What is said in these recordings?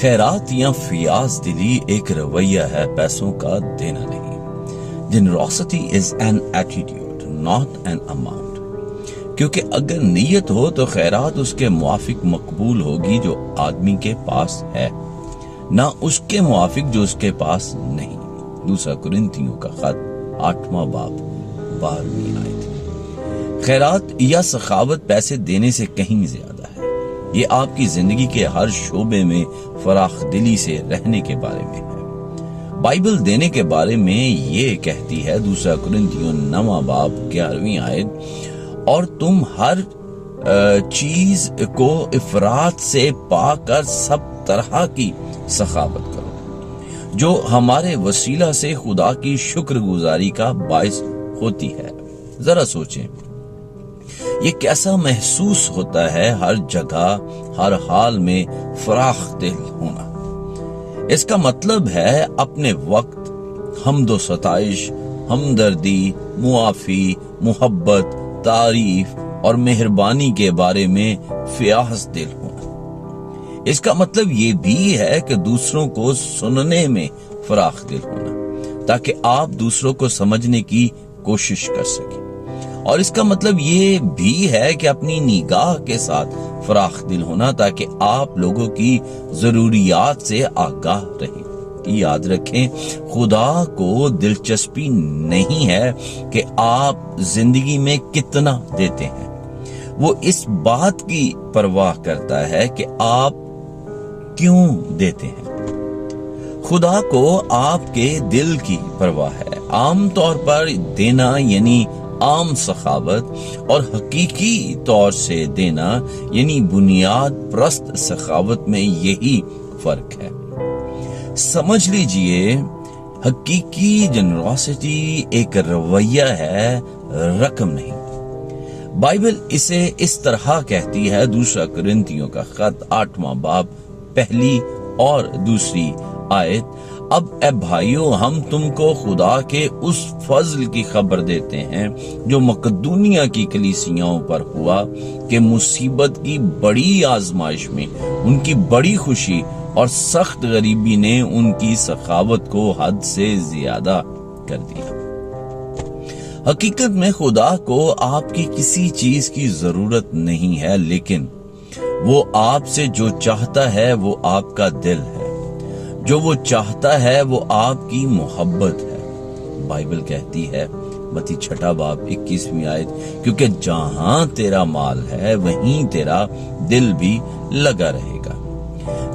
خیرات یا فیاض دلی ایک رویہ ہے، پیسوں کا دینا نہیں۔ Generosity is an attitude not an amount, کیونکہ اگر نیت ہو تو خیرات اس کے موافق مقبول ہوگی جو آدمی کے پاس ہے، نہ اس کے موافق جو اس کے پاس نہیں۔ دوسرا کرنتھیوں کا خط 8واں باب 12ویں آیت۔ خیرات یا سخاوت پیسے دینے سے کہیں زیادہ ہے، یہ آپ کی زندگی کے ہر شعبے میں فراخ دلی سے رہنے کے بارے میں ہے۔ بائبل دینے کے بارے میں یہ کہتی ہے، دوسرا کرنتھیوں 9واں باب 11ویں آیت، اور تم ہر چیز کو افراط سے پا کر سب طرح کی سخاوت کرو، جو ہمارے وسیلہ سے خدا کی شکر گزاری کا باعث ہوتی ہے۔ ذرا سوچیں، یہ کیسا محسوس ہوتا ہے ہر جگہ ہر حال میں فراخ دل ہونا۔ اس کا مطلب ہے اپنے وقت حمد و ستائش، ہمدردی، معافی، محبت، تعریف اور مہربانی کے بارے میں فیاض دل ہونا۔ اس کا مطلب یہ بھی ہے کہ دوسروں کو سننے میں فراخ دل ہونا، تاکہ آپ دوسروں کو سمجھنے کی کوشش کر سکیں۔ اور اس کا مطلب یہ بھی ہے کہ اپنی نگاہ کے ساتھ فراخ دل ہونا، تاکہ آپ لوگوں کی ضروریات سے آگاہ رہیں۔ یاد رکھیں، خدا کو دلچسپی نہیں ہے کہ آپ زندگی میں کتنا دیتے ہیں، وہ اس بات کی پرواہ کرتا ہے کہ آپ کیوں دیتے ہیں۔ خدا کو آپ کے دل کی پرواہ ہے۔ عام طور پر دینا یعنی عام سخاوت، اور حقیقی طور سے دینا یعنی بنیاد پرست سخاوت میں یہی فرق ہے۔ سمجھ لیجئے، حقیقی جنروسٹی ایک رویہ ہے، رقم نہیں۔ بائبل اسے اس طرح کہتی ہے، دوسرا کرنتھیوں کا خط 8واں باب 1 اور 2 آیت، اب اے بھائیو، ہم تم کو خدا کے اس فضل کی خبر دیتے ہیں جو مقدونیہ کی کلیسیاؤں پر ہوا، کہ مصیبت کی بڑی آزمائش میں ان کی بڑی خوشی اور سخت غریبی نے ان کی سخاوت کو حد سے زیادہ کر دیا۔ حقیقت میں خدا کو آپ کی کسی چیز کی ضرورت نہیں ہے، لیکن وہ آپ سے جو چاہتا ہے وہ آپ کا دل ہے۔ جو وہ چاہتا ہے وہ آپ کی محبت ہے۔ بائبل کہتی ہے، متی 6 باب 21ویں آیت، کیونکہ جہاں تیرا مال ہے وہیں تیرا دل بھی لگا رہے گا۔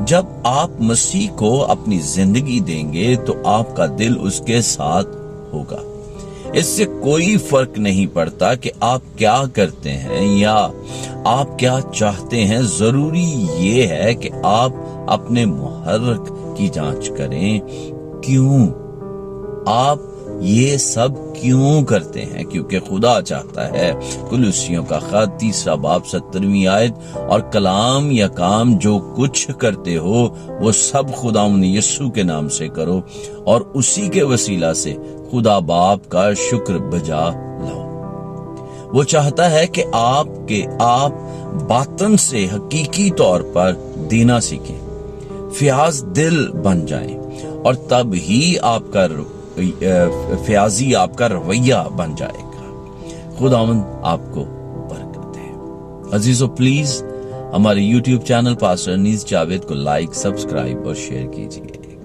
جب آپ مسیح کو اپنی زندگی دیں گے تو آپ کا دل اس کے ساتھ ہوگا۔ اس سے کوئی فرق نہیں پڑتا کہ آپ کیا کرتے ہیں یا آپ کیا چاہتے ہیں، ضروری یہ ہے کہ آپ اپنے محرک کی جانچ کریں۔ کیوں آپ یہ سب کیوں کرتے ہیں؟ کیونکہ خدا چاہتا ہے۔ کولوسیوں کا خط 3 باب 17ویں آیت، اور کلام یا کام جو کچھ کرتے ہو وہ سب خداوند یسوع کے نام سے کرو، اور اسی کے وسیلہ سے خدا باپ کا شکر بجا لاؤ۔ وہ چاہتا ہے کہ آپ باطن سے حقیقی طور پر دینا سیکھیں، فیاض دل بن جائیں، اور تب ہی آپ کا فیاضی آپ کا رویہ بن جائے گا۔ خداوند آپ کو برکت دے۔ عزیزو، پلیز ہمارے YouTube چینل پاسٹر انیس جاوید کو لائک، سبسکرائب اور شیئر کیجیے۔